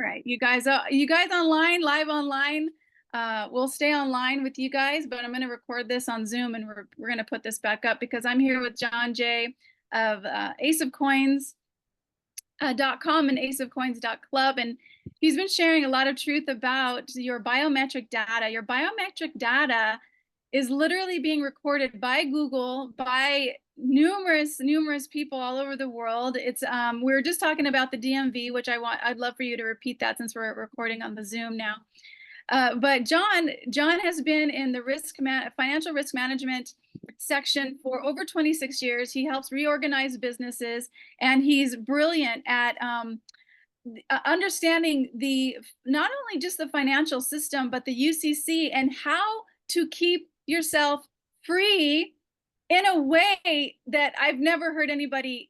right. You guys online, live online. We'll stay online with you guys, but I'm going to record this on Zoom, and we're going to put this back up because I'm here with John Jay of aceofcoins.com and aceofcoins.club, and he's been sharing a lot of truth about your biometric data. Your biometric data is literally being recorded by Google, by numerous people all over the world. It's we were just talking about the DMV, which I'd love for you to repeat that since we're recording on the Zoom now. But John has been in the financial risk management section for over 26 years. He helps reorganize businesses, and he's brilliant at understanding not only just the financial system, but the UCC and how to keep yourself free in a way that I've never heard anybody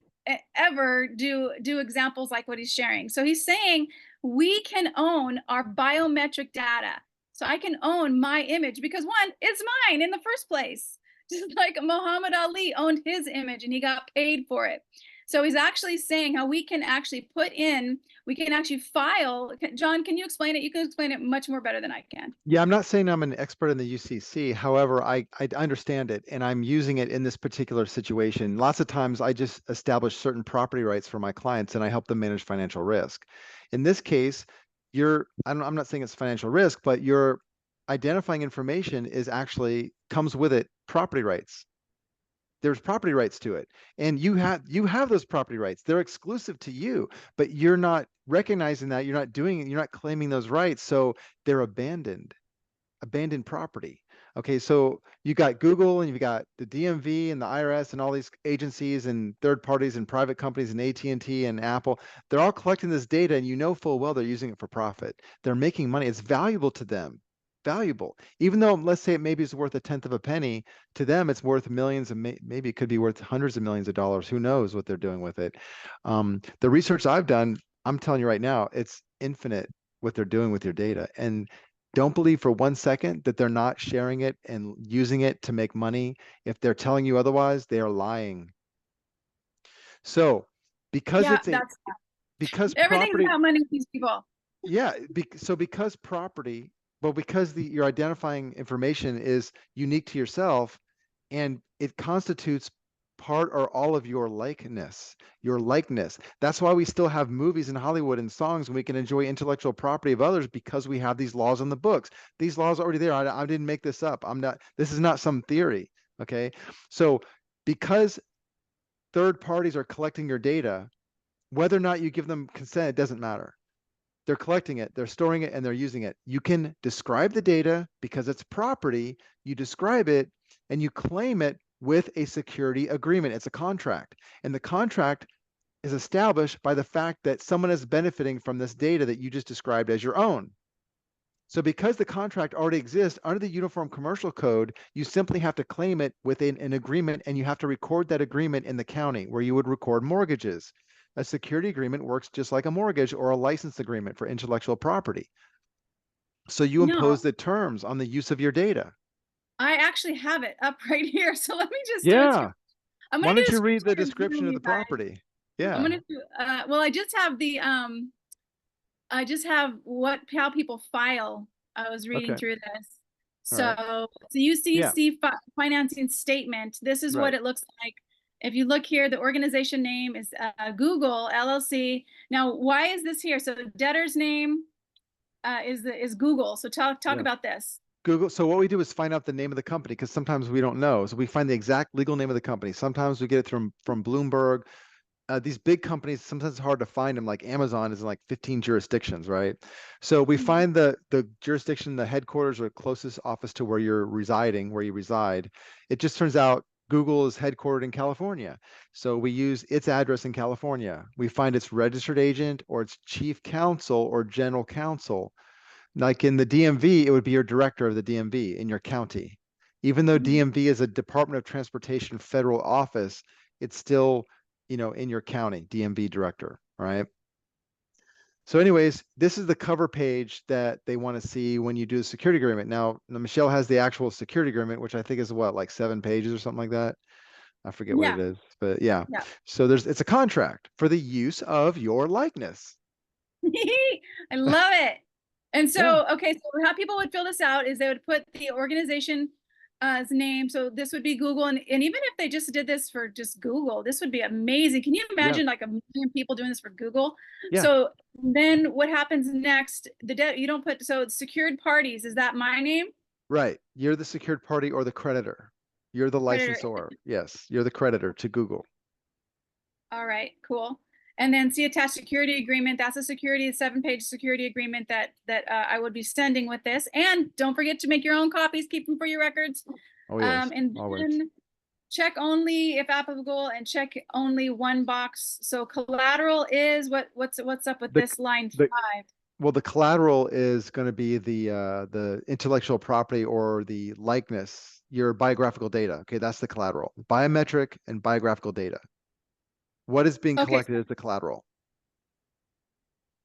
ever do examples like what he's sharing. So he's saying we can own our biometric data. So I can own my image because one, it's mine in the first place. Just like Muhammad Ali owned his image and he got paid for it. So he's actually saying how we can actually file. John, can you explain it? You can explain it much more better than I can. Yeah, I'm not saying I'm an expert in the UCC. However, I understand it, and I'm using it in this particular situation. Lots of times I just establish certain property rights for my clients, and I help them manage financial risk. In this case, I'm not saying it's financial risk, but your identifying information comes with it property rights. There's property rights to it, and you have those property rights. They're exclusive to you, but you're not recognizing that. You're not doing it. You're not claiming those rights, so they're abandoned property. Okay, so you got Google and you've got the DMV and the IRS and all these agencies and third parties and private companies and AT&T and Apple. They're all collecting this data, and you know full well they're using it for profit. They're making money. It's valuable to them. Valuable, even though let's say it maybe is worth a tenth of a penny, to them it's worth millions, and maybe it could be worth hundreds of millions of dollars. Who knows what they're doing with it? The research I've done, I'm telling you right now, it's infinite what they're doing with your data. And don't believe for 1 second that they're not sharing it and using it to make money. If they're telling you otherwise, they are lying. So because because everything's property, about money, these people. Yeah, because property, well, because your identifying information is unique to yourself, and it constitutes part or all of your likeness. That's why we still have movies in Hollywood and songs, and we can enjoy intellectual property of others, because we have these laws on the books. These laws are already there. I didn't make this up. This is not some theory. Okay. So because third parties are collecting your data, whether or not you give them consent, it doesn't matter. They're collecting it, they're storing it, and they're using it. You can describe the data because it's property. You describe it and you claim it with a security agreement. It's a contract. And the contract is established by the fact that someone is benefiting from this data that you just described as your own. So because the contract already exists under the Uniform Commercial Code, you simply have to claim it within an agreement, and you have to record that agreement in the county where you would record mortgages. A security agreement works just like a mortgage or a license agreement for intellectual property. So you impose the terms on the use of your data. I actually have it up right here. So let me just do it. Why don't you read the description of the property? Yeah. I'm gonna do, well, I just have how people file. I was reading through this. So the UCC financing statement, this is what it looks like. If you look here, the organization name is Google LLC. Now, why is this here? So the debtor's name is Google. So talk about this. Google. So what we do is find out the name of the company, because sometimes we don't know. So we find the exact legal name of the company. Sometimes we get it from Bloomberg. These big companies, sometimes it's hard to find them. Like Amazon is in like 15 jurisdictions, right? So we find the jurisdiction, the headquarters or closest office to where you're residing, where you reside. It just turns out Google is headquartered in California. So we use its address in California. We find its registered agent or its chief counsel or general counsel. Like in the DMV, it would be your director of the DMV in your county. Even though DMV is a Department of Transportation federal office, it's still, in your county, DMV director, right? So anyways, this is the cover page that they want to see when you do the security agreement. Now, Michelle has the actual security agreement, which I think is what, like 7 pages or something like that. I forget what it is, but yeah. So it's a contract for the use of your likeness. I love it. And Yeah, so, okay, so how people would fill this out is they would put the organization name. So this would be Google. And even if they just did this for just Google, this would be amazing. Can you yeah, imagine like 1 million people doing this for Google? yeah, So then what happens next? You don't put, so it's secured parties. Is that my name? right. You're the secured party or the creditor. You're the Creditor. licensor. Yes, you're the creditor to Google. All right, cool. And then see attached security agreement. That's a 7-page security agreement that I would be sending with this. And don't forget to make your own copies, keep them for your records. Oh, yes, And always. then check only if applicable, and check only one box. So collateral is what's up with The, this line the, 5? well, the collateral is going to be the intellectual property or the likeness, your biographical data. Okay, that's the collateral. Biometric and biographical data. What is being Okay, collected is the collateral.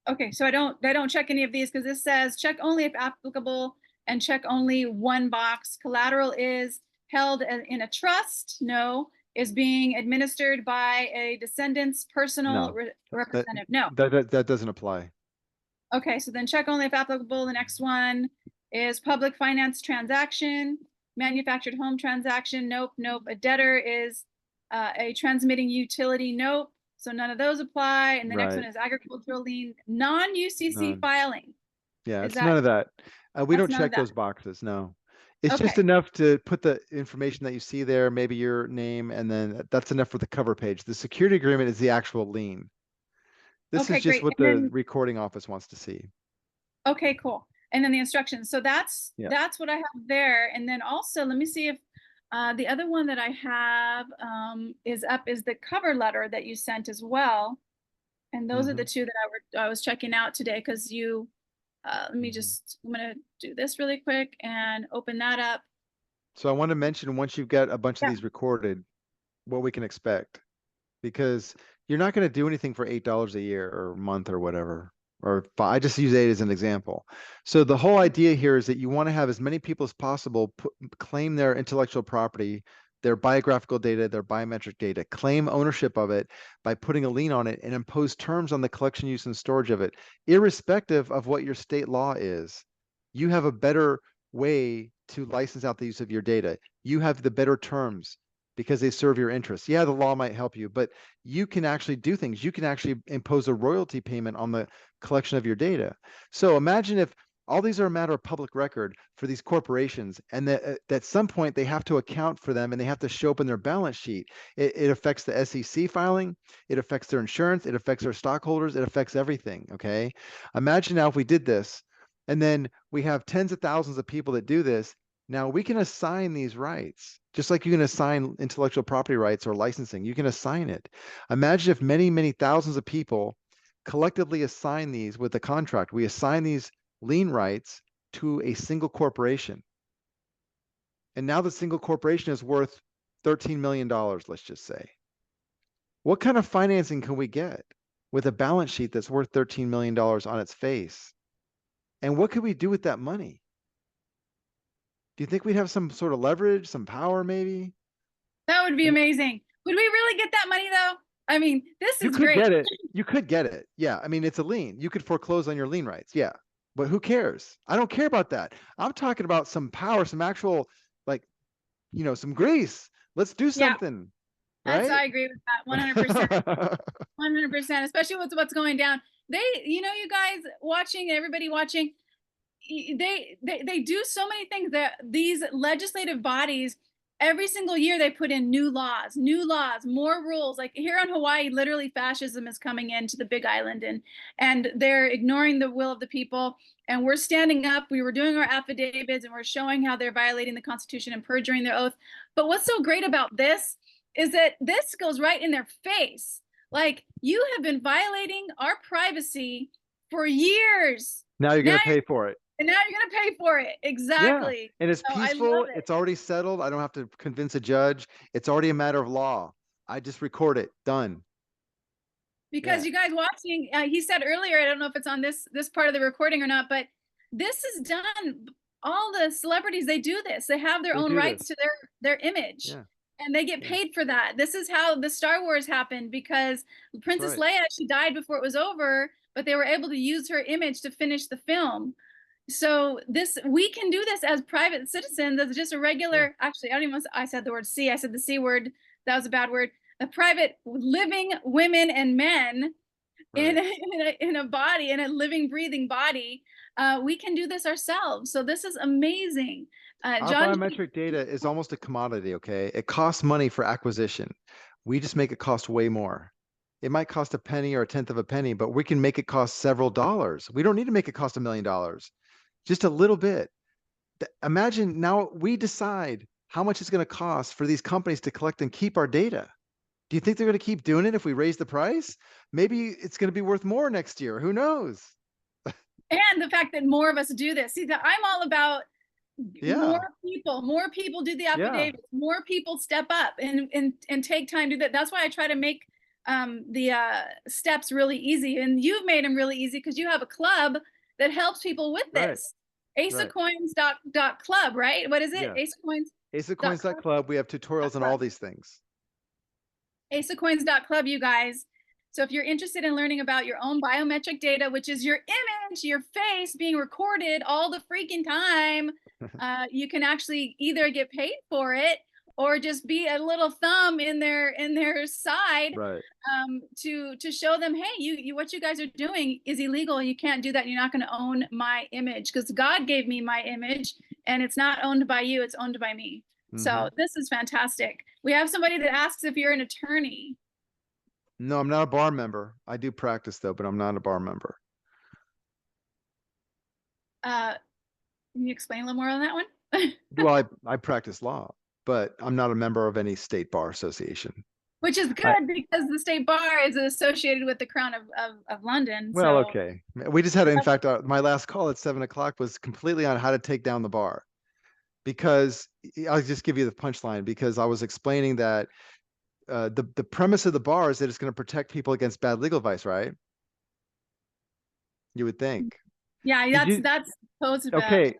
okay. So I don't check any of these because this says check only if applicable and check only one box. Collateral is held in a trust. No. Is being administered by a descendant's personal No, that representative. No. that doesn't apply. Okay, so then check only if applicable. The next one is public finance transaction, manufactured home transaction. Nope, nope. A debtor is a transmitting utility. Nope. So none of those apply. And the next one Right. is agricultural lien, non-UCC None. filing. Yeah, Is it's none that, of that. We that's don't none of check that. those boxes. No. It's just Okay. enough to put the information that you see there, maybe your name, and then that's enough for the cover page. The security agreement is the actual lien. This is Okay, just great. what And the then, recording office wants to see. okay, cool. And then the instructions. So that's Yeah. that's what I have there. And then also, let me see if the other one that I have is the cover letter that you sent as well. And those are hmm the two that I was checking out today because let me hmm just, I'm gonna do this really quick and open that up. So I want to mention once you've got a bunch of Yeah, these recorded, what we can expect, because you're not going to do anything for $8 a year or a month or whatever. I just use 8 as an example. So the whole idea here is that you want to have as many people as possible claim their intellectual property, their biographical data, their biometric data, claim ownership of it by putting a lien on it and impose terms on the collection, use, and storage of it, irrespective of what your state law is. You have a better way to license out the use of your data. You have the better terms because they serve your interests. Yeah, the law might help you, but you can actually do things. You can actually impose a royalty payment on the collection of your data. So imagine if all these are a matter of public record for these corporations, and that at some point they have to account for them and they have to show up in their balance sheet. It affects the SEC filing, it affects their insurance, it affects their stockholders, it affects everything. Okay. Imagine now if we did this, and then we have tens of thousands of people that do this. Now we can assign these rights, just like you can assign intellectual property rights or licensing. You can assign it. Imagine if many, many thousands of people collectively assign these with a contract. We assign these lien rights to a single corporation. And now the single corporation is worth $13 million, let's just say. What kind of financing can we get with a balance sheet that's worth $13 million on its face? And what could we do with that money? Do you think we'd have some sort of leverage, some power maybe? that would be I mean, amazing. Would we really get that money though? I mean, this you is could great. get it. You could get it. Yeah. I mean, it's a lien. You could foreclose on your lien rights. Yeah. But who cares? I don't care about that. I'm talking about some power, some actual, like, some grease. Let's do Yeah, something, I right? agree with that 100%. 100%, especially with what's going down. You guys watching, everybody watching, they do so many things that these legislative bodies every single year they put in new laws, more rules. Like here on Hawaii, literally fascism is coming into the big island, and they're ignoring the will of the people, and we're standing up. We were doing our affidavits and we're showing how they're violating the Constitution and perjuring their oath. But what's so great about this is that this goes right in their face. Like, you have been violating our privacy for years. Now you're Now going to pay for it. and now you're gonna pay for it. Yeah. Exactly. And it's So I love peaceful. it It's already settled. I don't have to convince a judge. It's already a matter of law. I just record it. Done. because Yeah. you guys watching. He said earlier, I don't know if it's on this part of the recording or not, but this is done. All the celebrities, they do this. They have their They own do rights this. to their image, Yeah. and they get Yeah. paid for that. This is how the Star Wars happened because That's Princess right. Leia, she died before it was over. but they were able to use her image to finish the film. So we can do this as private citizens, as just a Yeah, regular, actually, I don't even, I said the word C, I said the C word. That was a bad word. A private living women and men right. in a body, in a living, breathing body. We can do this ourselves. So this is amazing. Our John, biometric data is almost a commodity, okay? It costs money for acquisition. We just make it cost way more. It might cost a penny or a tenth of a penny, but we can make it cost several dollars. We don't need to make it cost $1 million, just a little bit. Imagine now we decide how much it's going to cost for these companies to collect and keep our data. Do you think they're going to keep doing it if we raise the price? Maybe it's going to be worth more next year. Who knows? and the fact that more of us do this. See, that I'm all about Yeah, more people do the yeah, affidavits, more people step up and take time to do that. That's why I try to make the steps really easy, and you've made them really easy because you have a club that helps people with right, this. right. Dot club, right? What is it? Yeah. Dot club. AceOfCoins.club. We have tutorials on all these things. Club, you guys. So if you're interested in learning about your own biometric data, which is your image, your face being recorded all the freaking time, you can actually either get paid for it or just be a little thumb in their side, Right. to show them, hey, what you guys are doing is illegal. You can't do that. You're not going to own my image because God gave me my image, and it's not owned by you. It's owned by me. Hmm. So this is fantastic. We have somebody that asks if you're an attorney. No, I'm not a bar member. I do practice though, but I'm not a bar member. Uh, can you explain a little more on that one? Well, I practice law, but I'm not a member of any state bar association. Which is I, good because the state bar is associated with the Crown of London. well, So okay. We just had, in fact, my last call at 7 o'clock was completely on how to take down the bar because I'll just give you the punchline because I was explaining that the premise of the bar is that it's going to protect people against bad legal advice, right? You would think. yeah, Did you? that's supposed to. Okay.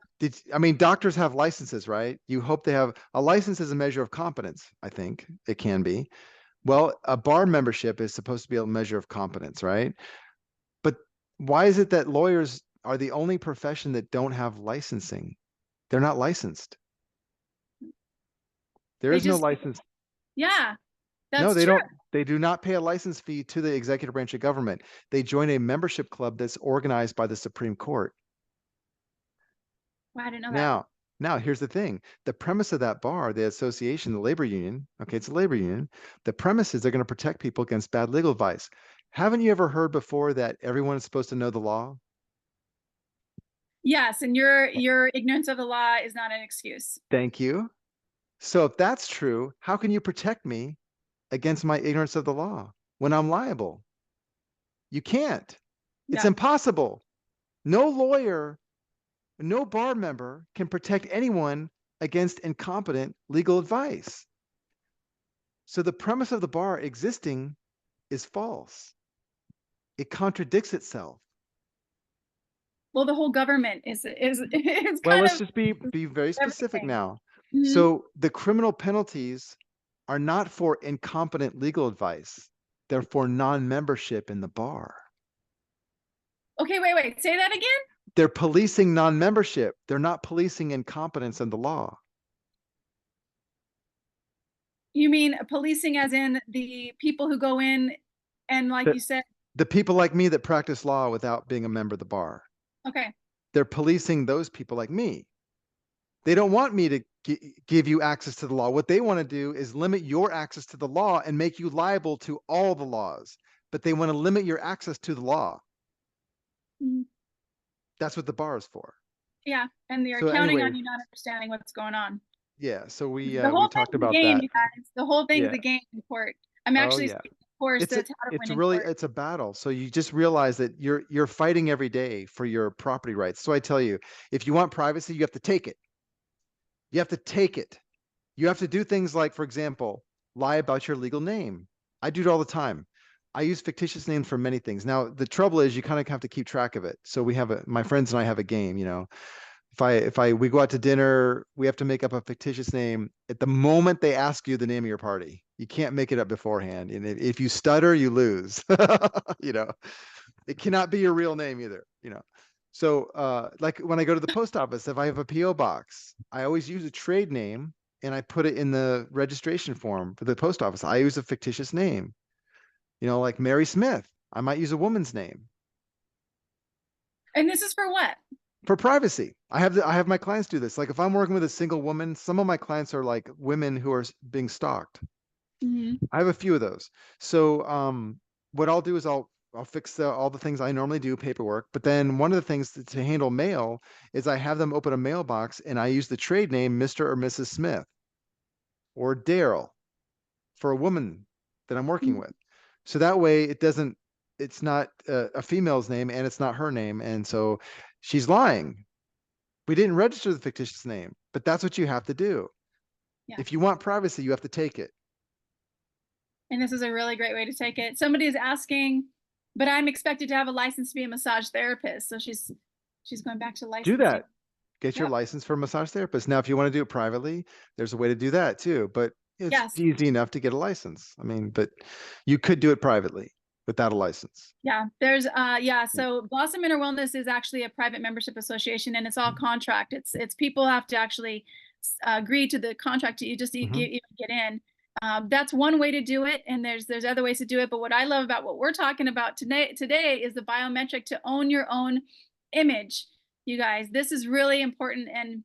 I mean, doctors have licenses, right? You hope they have a license as a measure of competence. I think it can be. Well, a bar membership is supposed to be a measure of competence, right? But why is it that lawyers are the only profession that don't have licensing? They're not licensed. There They is no just, license. yeah, No, that's they true. don't. They do not pay a license fee to the executive branch of government. They join a membership club that's organized by the Supreme Court. Wow, I didn't know that. Now, now here's the thing. The premise of that bar, the association, the labor union, okay, it's a labor union. The premise is they're going to protect people against bad legal advice. Haven't you ever heard before that everyone is supposed to know the law? Yes, and your ignorance of the law is not an excuse. Thank you. So if that's true, how can you protect me against my ignorance of the law when I'm liable? You can't. It's Yeah. impossible. No lawyer, no bar member can protect anyone against incompetent legal advice. So the premise of the bar existing is false. It contradicts itself. Well, the whole government is Well, kind let's of just be very specific everything. now. Mhm. So the criminal penalties are not for incompetent legal advice. They're for non-membership in the bar. Okay, wait. Say that again. They're policing non-membership. They're not policing incompetence in the law. You mean policing as in the people who go in and, like The, you said, the people like me that practice law without being a member of the bar. okay. They're policing those people like me. They don't want me to give you access to the law. What they want to do is limit your access to the law and make you liable to all the laws. But they want to limit your access to the law. Mhm. That's what the bar is for. Yeah, and they're So counting on anyways, you not understanding what's going on. yeah. So The we whole talked thing's a about game, that. you guys. The whole thing's Yeah. a game in court. I'm Oh actually yeah. taking a course It's a, that's how to it's win in really court. it's a battle. So you just realize that you're fighting every day for your property rights. So I tell you, if you want privacy, you have to take it. You have to take it. You have to do things like, for example, lie about your legal name. I do it all the time. I use fictitious names for many things. Now, the trouble is you kind of have to keep track of it. So my friends and I have a game, you know. We go out to dinner, we have to make up a fictitious name at the moment they ask you the name of your party. You can't make it up beforehand. And if you stutter, you lose. You know. It cannot be your real name either, you know. So like when I go to the post office, if I have a PO box, I always use a trade name and I put it in the registration form for the post office. I use a fictitious name, you know, like Mary Smith. I might use a woman's name And this is for what? for privacy. I have my clients do this. Like if I'm working with a single woman, some of my clients are like women who are being stalked. Mhm. I have a few of those. So what I'll do is I'll fix all the things I normally do, paperwork. But then one of the things to handle mail is I have them open a mailbox and I use the trade name Mr. or Mrs. Smith or Daryl for a woman that I'm working Mhm. with. So that way it's not a female's name and it's not her name. And so she's lying. We didn't register the fictitious name, but that's what you have to do. Yeah. If you want privacy, you have to take it. And this is a really great way to take it. Somebody is asking, but I'm expected to have a license to be a massage therapist. So she's going back to Do licensing. that. Get your Yep. license for a massage therapist. Now, if you want to do it privately, there's a way to do that too, but it's Yes. easy enough to get a license. I mean, but you could do it privately without a license. Yeah. There's yeah. Yeah. So Blossom Inner Wellness is actually a private membership association, and it's all contract. It's people have to actually agree to the contract to you just to Mhm. get in. That's one way to do it, and there's other ways to do it. But what I love about what we're talking about today is the biometric to own your own image. You guys, this is really important, and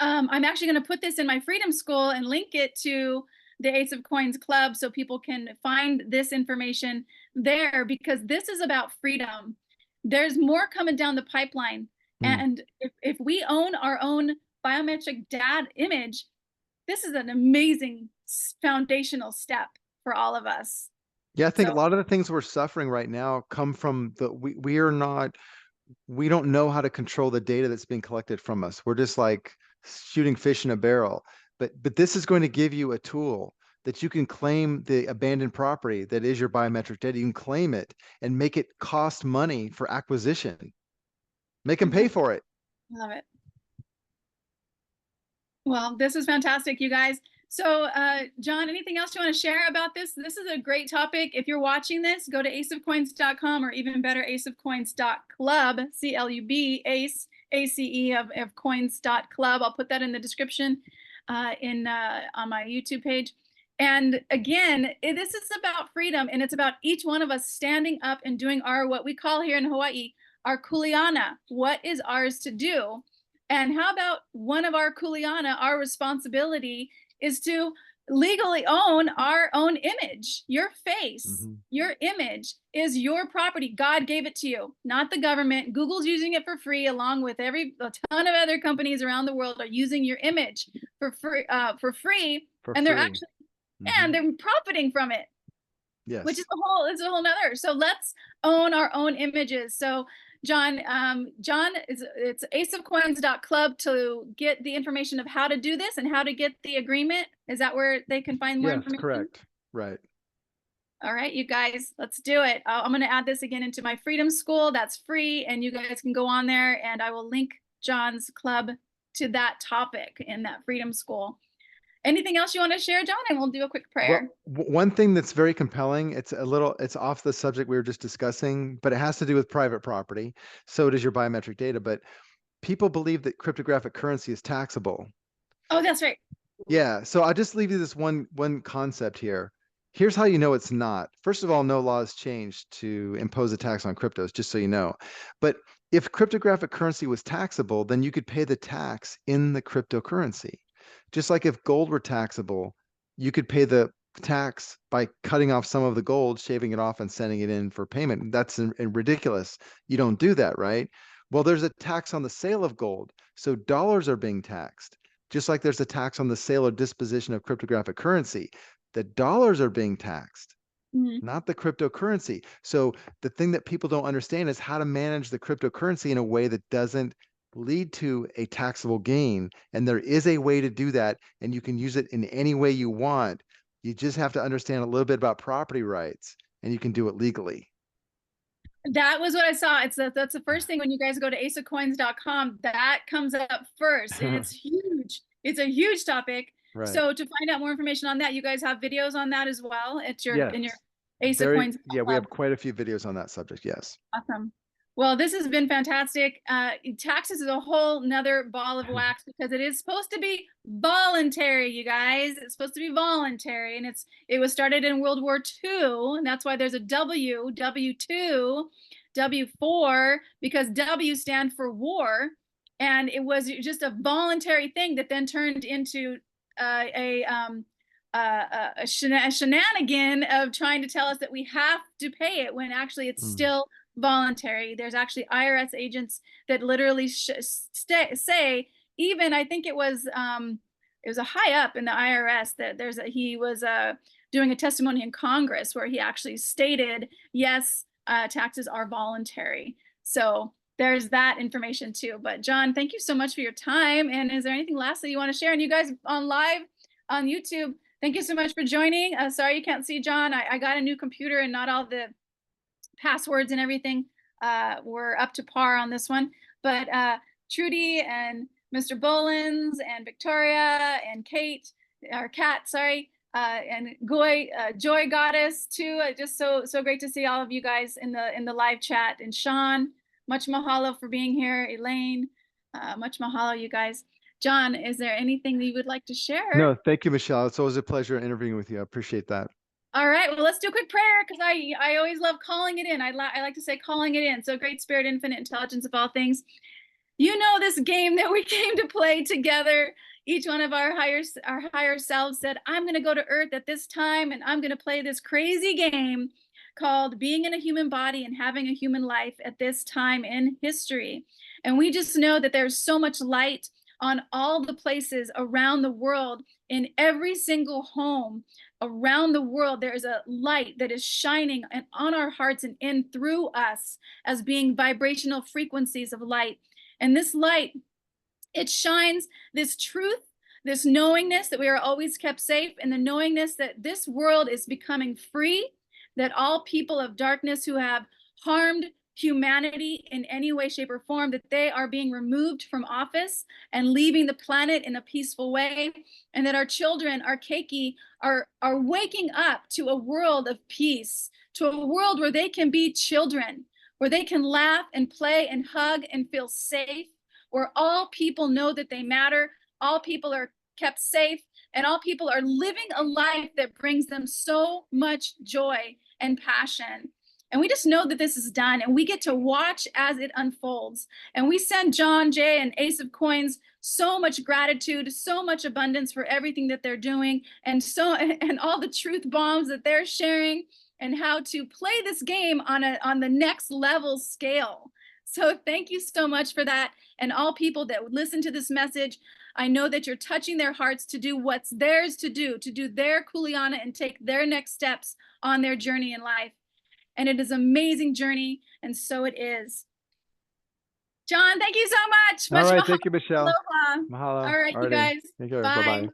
I'm actually going to put this in my Freedom School and link it to the Ace of Coins Club so people can find this information there, because this is about freedom. There's more coming down the pipeline. Mm. And if we own our own biometric dad image, this is an amazing foundational step for all of us. Yeah, I think a So, lot of the things we're suffering right now come from we are not we don't know how to control the data that's being collected from us. We're just like shooting fish in a barrel. But this is going to give you a tool that you can claim the abandoned property that is your biometric data. You can claim it and make it cost money for acquisition. Make them pay for it. love it. Well, this is fantastic, you guys. So, John, anything else you want to share about this? This is a great topic. If you're watching this, go to aceofcoins.com, or even better, aceofcoins.club, CLUB, ACE, ACE of coins.club. I'll put that in the description on my YouTube page. And again, this is about freedom, and it's about each one of us standing up and doing our, what we call here in Hawaii, our kuleana. What is ours to do? And how about one of our kuleana, our responsibility is to legally own our own image. Your face, Mhm. your image is your property. God gave it to you, not the government. Google's using it for free, along with a ton of other companies around the world are using your image for free, For and they're free. actually, Mhm. and they're profiting from it, which is Yes. a whole nother. So let's own our own images. So John it's aceofcoins.club to get the information of how to do this and how to get the agreement. Is that where they can find more Yes, information? correct. Right. All right, you guys, let's do it. I'm going to add this again into my Freedom School. That's free, and you guys can go on there, and I will link John's club to that topic in that Freedom School. Anything else you want to share, John? And we'll do a quick Well, prayer. one thing that's very compelling, it's off the subject we were just discussing, but it has to do with private property. So does your biometric data, but people believe that cryptographic currency is taxable. Oh, that's right. Yeah, so I'll just leave you this one concept here. Here's how you know it's not. First of all, no law has changed to impose a tax on cryptos, just so you know. But if cryptographic currency was taxable, then you could pay the tax in the cryptocurrency. Just like if gold were taxable, you could pay the tax by cutting off some of the gold, shaving it off, and sending it in for payment. That's ridiculous. You don't do that, right? Well, there's a tax on the sale of gold, so dollars are being taxed. Just like there's a tax on the sale or disposition of cryptographic currency, the dollars are being taxed, Mhm. not the cryptocurrency. So the thing that people don't understand is how to manage the cryptocurrency in a way that doesn't lead to a taxable gain. And there is a way to do that, and you can use it in any way you want. You just have to understand a little bit about property rights, and you can do it legally. That was what I saw. That's the first thing when you guys go to aceofcoins.com, that comes up first, and it's huge. It's a huge topic. Right. So to find out more information on that, you guys have videos on that as well. It's your in your Yes. Yeah, we aceofcoins.club. have quite a few videos on that subject. Yes. Awesome. Well, this has been fantastic. Taxes is a whole nother ball of wax because it is supposed to be voluntary, you guys. It's supposed to be voluntary, and it was started in World War II, and that's why there's a W2, W4, because W stand for war, and it was just a voluntary thing that then turned into a shenanigan of trying to tell us that we have to pay it when actually it's still voluntary. There's actually IRS agents that literally say, even I think it was a high up in the IRS that he was doing a testimony in Congress where he actually stated, yes, taxes are voluntary. So there's that information too. But John, thank you so much for your time. And is there anything last that you want to share? And you guys on live on YouTube, thank you so much for joining. Sorry you can't see John. I got a new computer and not all the passwords and everything were up to par on this one. But Trudy and Mr. Bolins and Victoria and Kate, or Kat, sorry, and Joy Goddess too. Just so great to see all of you guys in the live chat. And Sean, much mahalo for being here. Elaine, much mahalo, you guys. John, is there anything that you would like to share? No, thank you, Michelle. It's always a pleasure interviewing with you. I appreciate that. All right, well, let's do a quick prayer because I always love calling it in. I like to say calling it in. So great spirit, infinite intelligence of all things. You know this game that we came to play together. Each one of our higher selves said, I'm going to go to Earth at this time and I'm going to play this crazy game called being in a human body and having a human life at this time in history. And we just know that there's so much light on all the places around the world, in every single home around the world. There is a light that is shining on our hearts and in through us as being vibrational frequencies of light. And this light, it shines this truth, this knowingness that we are always kept safe, and the knowingness that this world is becoming free, that all people of darkness who have harmed humanity in any way, shape, or form, that they are being removed from office and leaving the planet in a peaceful way, and that our children, our keiki, are waking up to a world of peace, to a world where they can be children, where they can laugh and play and hug and feel safe, where all people know that they matter, all people are kept safe, and all people are living a life that brings them so much joy and passion. And we just know that this is done, and we get to watch as it unfolds. And we send John, Jay, and Ace of Coins so much gratitude, so much abundance for everything that they're doing, and all the truth bombs that they're sharing, and how to play this game on the next level scale. So thank you so much for that. And all people that listen to this message, I know that you're touching their hearts to do what's theirs to do their kuleana and take their next steps on their journey in life. And it is an amazing journey, and so it is. John, thank you so much. All right, thank you, Michelle. Aloha. Mahalo. All right, you Alrighty. guys. Take care. Bye. Bye-bye.